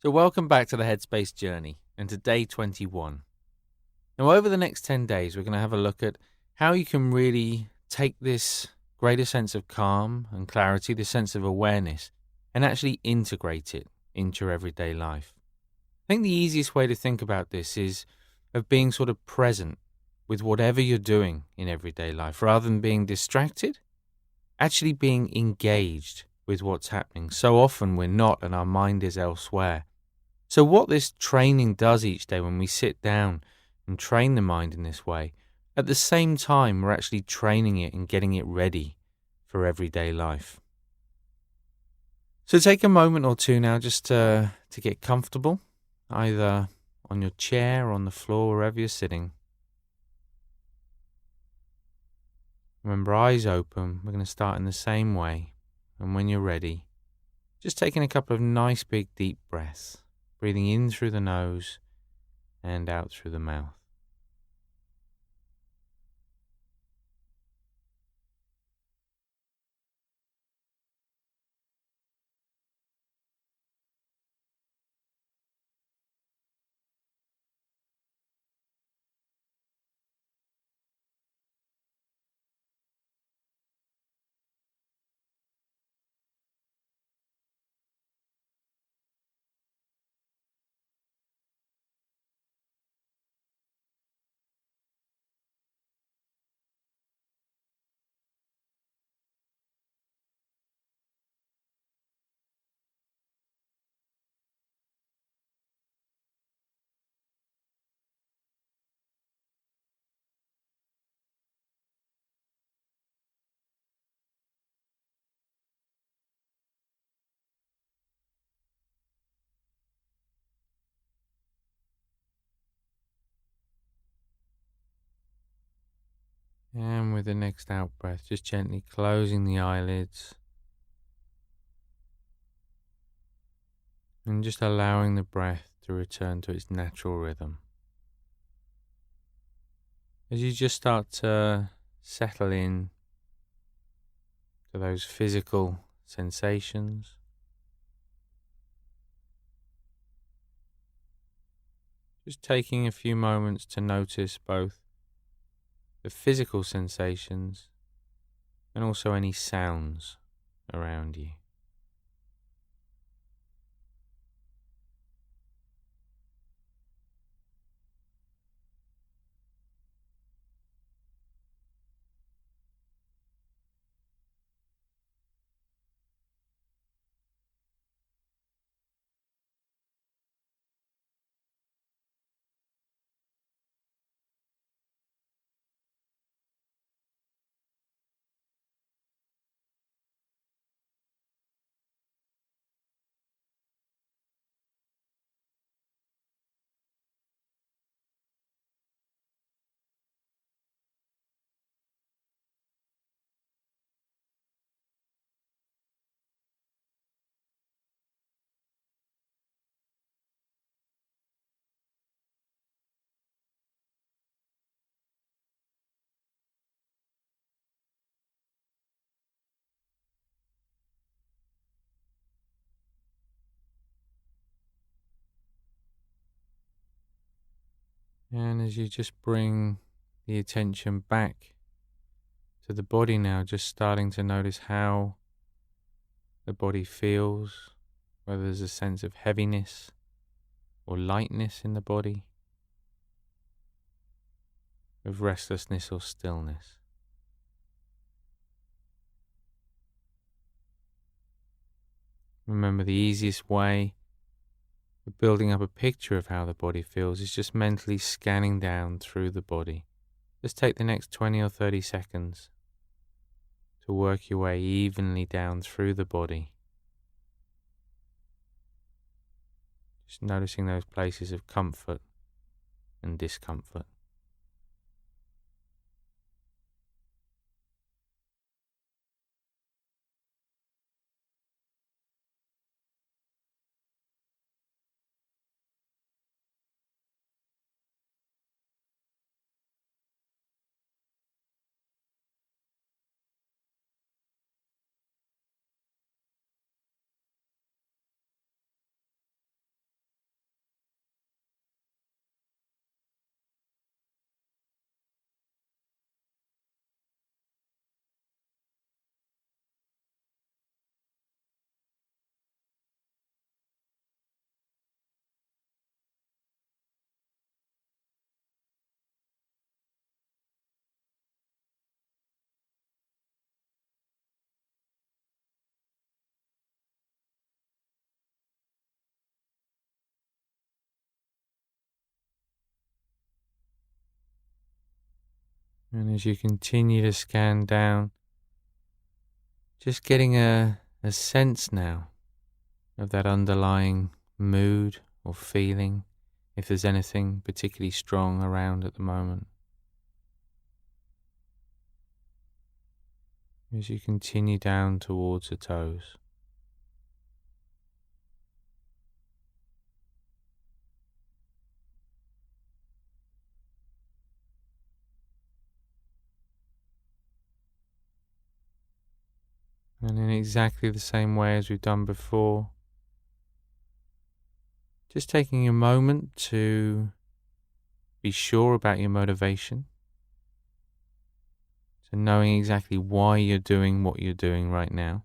So, welcome back to the Headspace journey and to day 21. Now, over the next 10 days, we're going to have a look at how you can really take this greater sense of calm and clarity, this sense of awareness, and actually integrate it into your everyday life. I think the easiest way to think about this is of being sort of present with whatever you're doing in everyday life rather than being distracted, actually being engaged with what's happening. So often we're not, and our mind is elsewhere. So what this training does each day when we sit down and train the mind in this way, at the same time we're actually training it and getting it ready for everyday life. So take a moment or two now just to get comfortable, either on your chair or on the floor, wherever you're sitting. Remember, eyes open. We're going to start in the same way. And when you're ready, just taking a couple of nice big deep breaths. Breathing in through the nose and out through the mouth. And with the next out breath, just gently closing the eyelids and just allowing the breath to return to its natural rhythm. As you just start to settle in to those physical sensations, just taking a few moments to notice both the physical sensations and also any sounds around you. And as you just bring the attention back to the body now, just starting to notice how the body feels, whether there's a sense of heaviness or lightness in the body, of restlessness or stillness. Remember, the easiest way of building up a picture of how the body feels is just mentally scanning down through the body. Just take the next 20 or 30 seconds to work your way evenly down through the body. Just noticing those places of comfort and discomfort. And as you continue to scan down, just getting a sense now of that underlying mood or feeling, if there's anything particularly strong around at the moment. As you continue down towards the toes. And in exactly the same way as we've done before, just taking a moment to be sure about your motivation. So knowing exactly why you're doing what you're doing right now.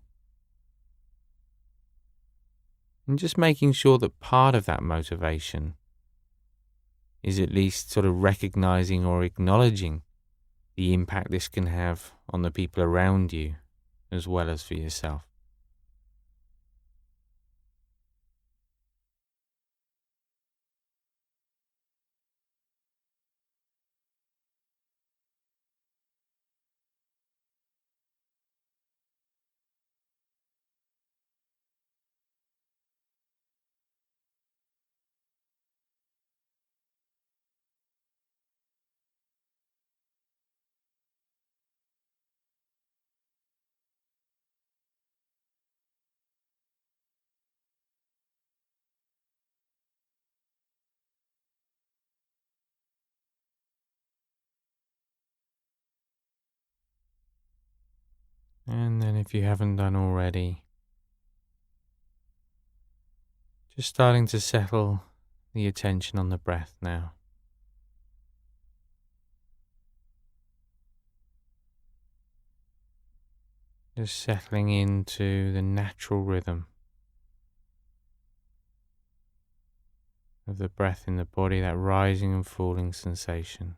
And just making sure that part of that motivation is at least sort of recognizing or acknowledging the impact this can have on the people around you as well as for yourself. And then if you haven't done already, just starting to settle the attention on the breath now. Just settling into the natural rhythm of the breath in the body, that rising and falling sensation.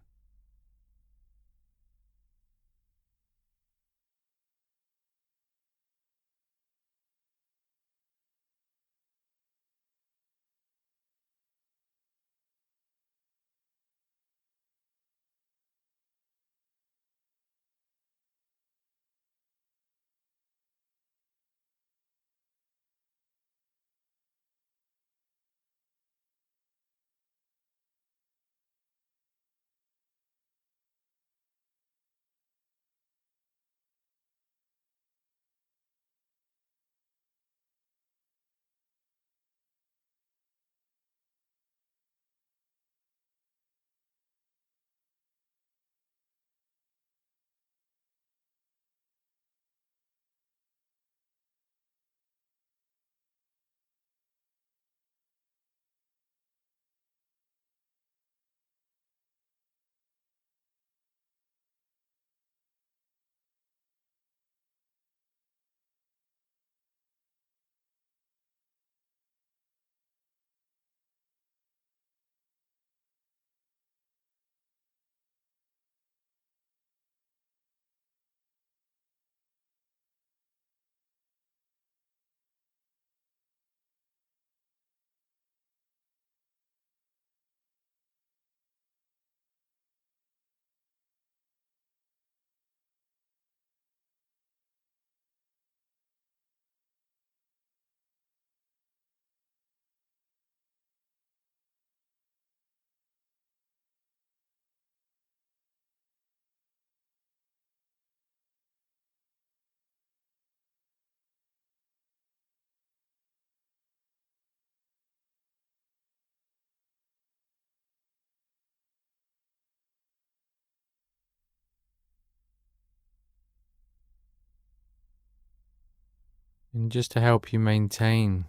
And just to help you maintain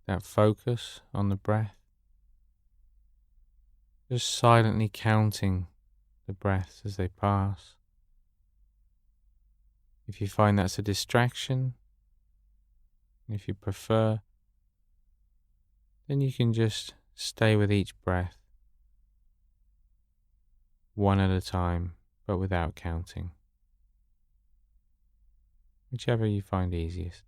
that focus on the breath, just silently counting the breaths as they pass. If you find that's a distraction, if you prefer, then you can just stay with each breath, one at a time, but without counting. Whichever you find easiest.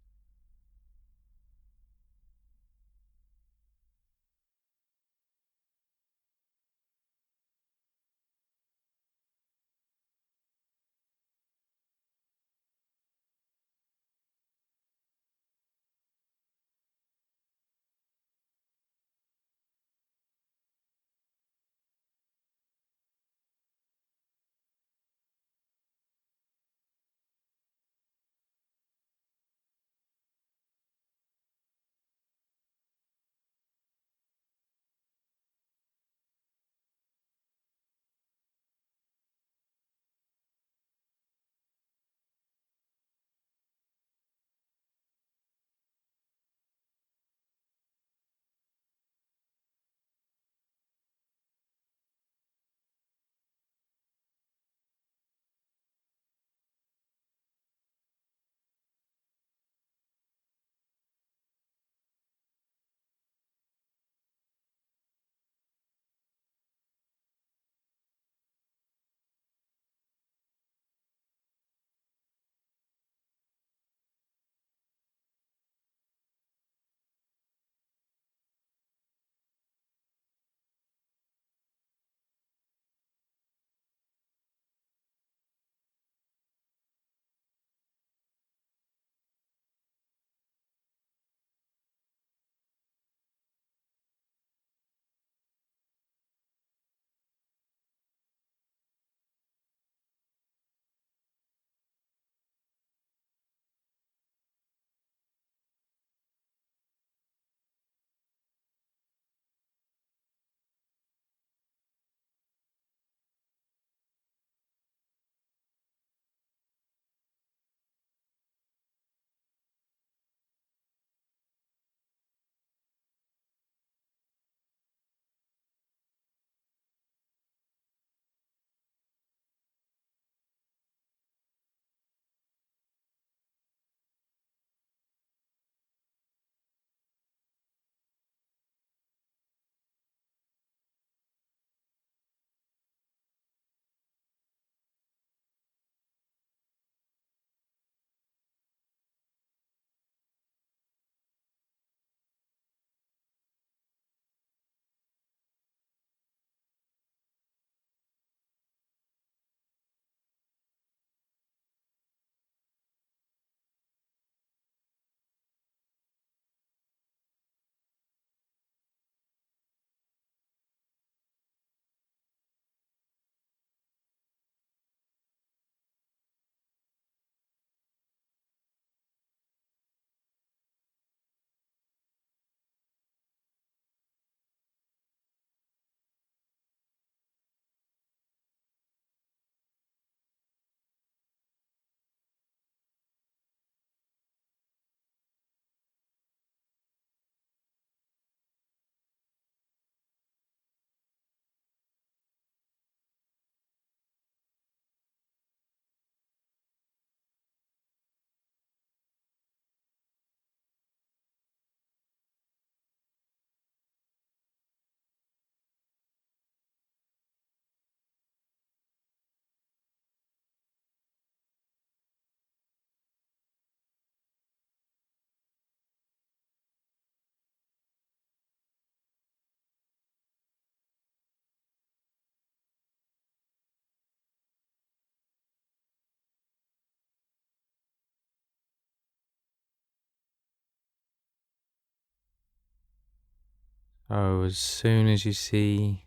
So as soon as you see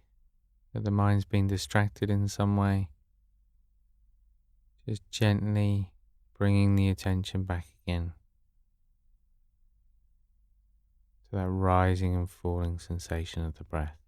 that the mind's been distracted in some way, just gently bringing the attention back again to that rising and falling sensation of the breath.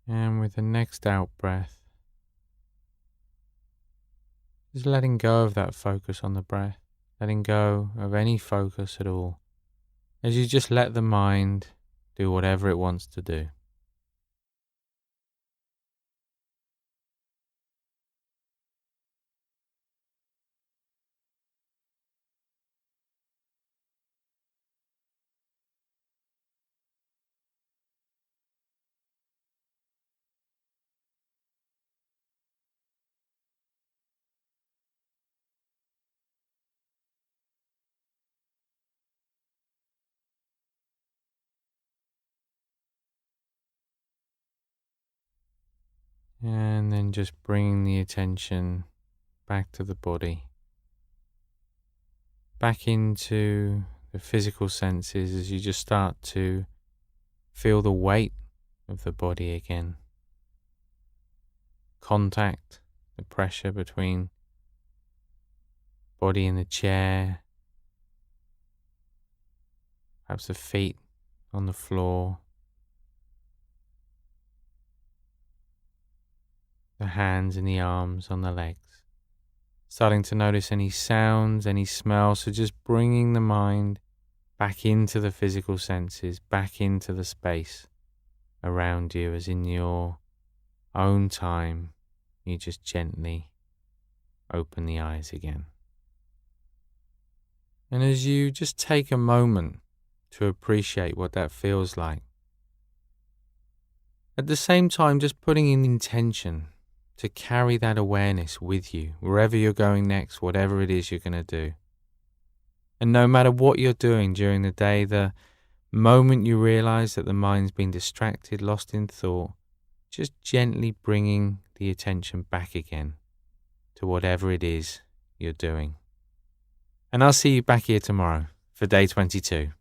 And with the next out breath, just letting go of that focus on the breath, letting go of any focus at all, as you just let the mind do whatever it wants to do. And then just bringing the attention back to the body, back into the physical senses as you just start to feel the weight of the body again. Contact, the pressure between body and the chair, perhaps the feet on the floor, the hands and the arms on the legs. Starting to notice any sounds, any smells, so just bringing the mind back into the physical senses, back into the space around you, as in your own time, you just gently open the eyes again. And as you just take a moment to appreciate what that feels like, at the same time just putting in intention to carry that awareness with you wherever you're going next, whatever it is you're going to do. And no matter what you're doing during the day, the moment you realize that the mind's been distracted, lost in thought, just gently bringing the attention back again to whatever it is you're doing. And I'll see you back here tomorrow for day 22.